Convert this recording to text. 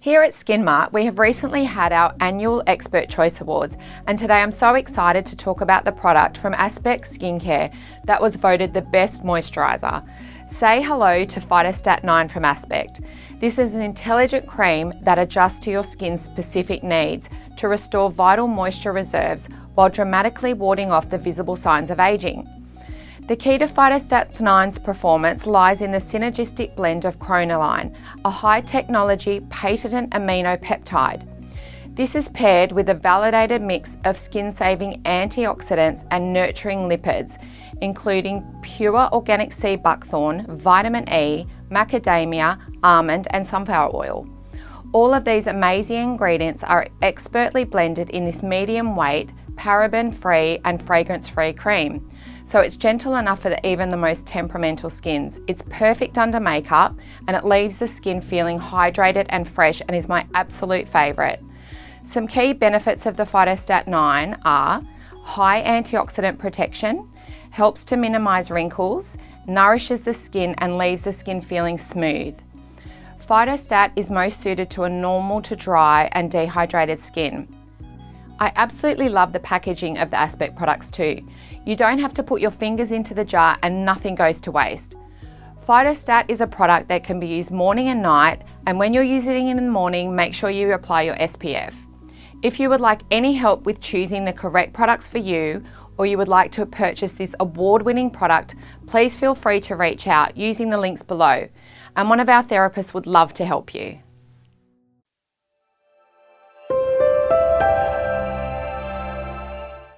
Here at Skinmart, we have recently had our annual Expert Choice Awards, and today I'm so excited to talk about the product from Aspect Skincare that was voted the best moisturiser. Say hello to Phytostat 9 from Aspect. This is an intelligent cream that adjusts to your skin's specific needs to restore vital moisture reserves while dramatically warding off the visible signs of aging. The key to Phytostat 9's performance lies in the synergistic blend of crinoline, a high-technology patented amino peptide. This is paired with a validated mix of skin-saving antioxidants and nurturing lipids, including pure organic sea buckthorn, vitamin E, macadamia, almond and sunflower oil. All of these amazing ingredients are expertly blended in this medium weight, paraben-free and fragrance-free cream. So it's gentle enough for even the most temperamental skins. It's perfect under makeup and it leaves the skin feeling hydrated and fresh and is my absolute favourite. Some key benefits of the Phytostat 9 are high antioxidant protection, helps to minimise wrinkles, nourishes the skin and leaves the skin feeling smooth. Phytostat is most suited to a normal to dry and dehydrated skin. I absolutely love the packaging of the Aspect products too. You don't have to put your fingers into the jar and nothing goes to waste. Phytostat is a product that can be used morning and night, and when you're using it in the morning, make sure you apply your SPF. If you would like any help with choosing the correct products for you, or you would like to purchase this award-winning product, please feel free to reach out using the links below, and one of our therapists would love to help you.